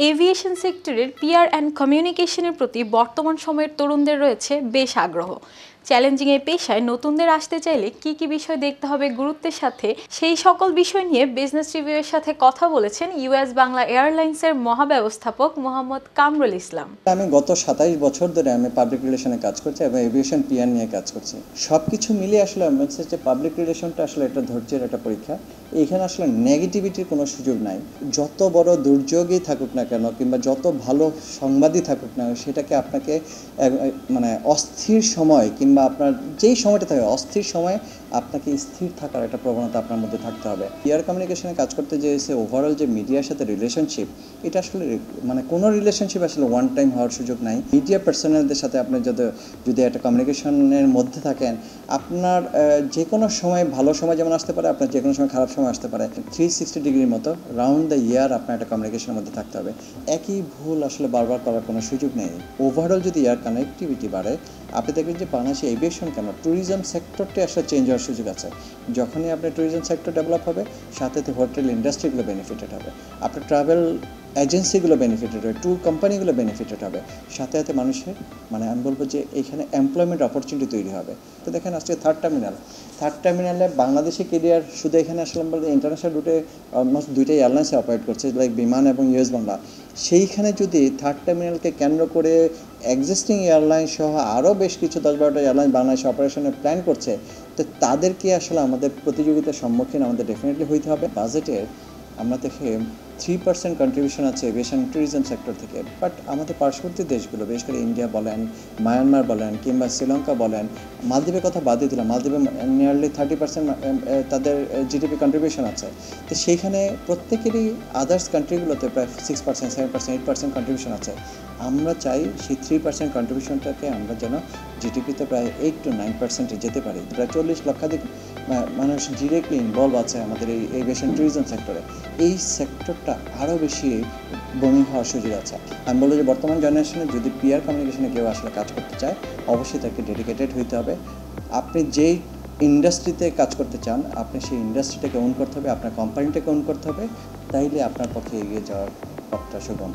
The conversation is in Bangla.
এভিয়েশন সেক্টরের পিআর অ্যান্ড কমিউনিকেশনের প্রতি বর্তমান সময়ের তরুণদের রয়েছে বেশ আগ্রহ। চ্যালেঞ্জিং এই পেশায় নতুনদের আসতে চাইলে কি কি বিষয় দেখতে হবে গুরুত্বের সাথে, সেই সকল বিষয় নিয়ে বিজনেস রিভিউয়ের সাথে কথা বলেছেন ইউএস বাংলা এয়ারলাইন্সের মহাব্যবস্থাপক মোহাম্মদ কামরুল ইসলাম। আমি গত 27 বছর ধরে আমি পাবলিক রিলেশনে কাজ করছি এবং এভিয়েশন পিআর নিয়ে কাজ করছি। সব কিছু মিলিয়ে আসলে আমি বলছি যে পাবলিক রিলেশনটা আসলে একটা ধৈর্যের একটা পরীক্ষা। এখানে আসলে নেগেটিভিটির কোনো সুযোগ নাই। যত বড় দুর্যোগই থাকুক না কেন কিংবা যত ভালো সংবাদই থাকুক না, সেটাকে আপনাকে মানে অস্থির সময় কিংবা আপনার যেই সময়টা থাকে অস্থির সময়ে আপনাকে স্থির থাকার একটা প্রবণতা আপনার মধ্যে থাকতে হবে। পিআর কমিউনিকেশনে কাজ করতে যে এসে ওভারঅল যে মিডিয়ার সাথে রিলেশনশিপ, এটা আসলে মানে কোনো রিলেশনশিপ আসলে ওয়ান টাইম হওয়ার সুযোগ নাই। মিডিয়া পার্সোনালদের সাথে আপনি যদি একটা কমিউনিকেশনের মধ্যে থাকেন, আপনার যে কোনো সময় ভালো সময় যেমন আসতে পারে, আপনার যে কোনো সময় খারাপ সময় আসতে পারে। 360 ডিগ্রির মতো রাউন্ড দ্য ইয়ার আপনার একটা কমিউনিকেশনের মধ্যে থাকতে হবে। একই ভুল আসলে বারবার করার কোনো সুযোগ নেই। ওভারঅল যদি এয়ার কানেক্টিভিটি বাড়ে, আপনি দেখবেন যে বাংলাদেশে এভিয়েশন কেন ট্যুরিজম সেক্টরটি আসলে চেঞ্জ হওয়ার সুযোগ আছে। যখনই আপনার ট্যুরিজম সেক্টর ডেভেলপ হবে, সাথে হোটেল ইন্ডাস্ট্রিগুলো বেনিফিটেড হবে, আপনার ট্রাভেল এজেন্সিগুলো বেনিফিটেড হবে, ট্যুর কোম্পানিগুলো বেনিফিটেড হবে, সাথে সাথে মানুষের মানে আমি বলবো যে এখানে এমপ্লয়মেন্ট অপরচুনিটি তৈরি হবে। তো দেখেন আজকে থার্ড টার্মিনালে বাংলাদেশি কেরিয়ার শুধু এখানে আসলে বলতে ইন্টারন্যাশনাল রুটে অলমোস্ট 2টা এয়ারলাইন্সে অপারেট করছে, লাইক বিমান এবং ইউএস বাংলা। সেইখানে যদি থার্ড টার্মিনালকে কেন্দ্র করে এক্সিস্টিং এয়ারলাইন সহ আরও বেশ কিছু 10-12টা এয়ারলাইন বাংলাদেশে অপারেশনের প্ল্যান করছে, তো তাদেরকে আসলে আমাদের প্রতিযোগিতার সম্মুখীন আমাদের ডেফিনেটলি হইতে হবে। বাজেটের আমরা দেখে 3% কন্ট্রিবিউশন আছে এভিয়েশন ট্যুরিজম সেক্টর থেকে, বাট আমাদের পার্শ্ববর্তী দেশগুলো বিশেষ করে ইন্ডিয়া বলেন, মায়ানমার বলেন কিংবা শ্রীলঙ্কা বলেন, মালদ্বীপের কথা বাদ দিয়ে দিলাম, মালদ্বীপে নিয়ারলি 30% তাদের জিডিপি কন্ট্রিবিউশন আছে। তো সেইখানে প্রত্যেকেরই আদার্স কান্ট্রিগুলোতে প্রায় 6%, 7%, 8% কন্ট্রিবিউশন আছে। আমরা চাই সেই 3% কন্ট্রিবিউশনটাকে আমরা যেন জিডিপিতে প্রায় 8 to 9% যেতে পারি। প্রায় 40 লক্ষাধিক মানুষ ডিরেক্টলি ইনভলভ আছে আমাদের এই এভিয়েশন ট্যুরিজম সেক্টরে। এই সেক্টরটা আরও বেশি বমি হওয়ার সুযোগ আছে। আমি বলবো যে বর্তমান জেনারেশনে যদি পিআর কমিউনিকেশনে কেউ আসলে কাজ করতে চায়, অবশ্যই তাকে ডেডিকেটেড হইতে হবে। আপনি যেই ইন্ডাস্ট্রিতে কাজ করতে চান, আপনি সেই ইন্ডাস্ট্রিটাকে ওন করতে হবে, আপনার কোম্পানিটাকে ওন করতে হবে, তাইলে আপনার পক্ষে এগিয়ে যাওয়ার পথটা সুগম।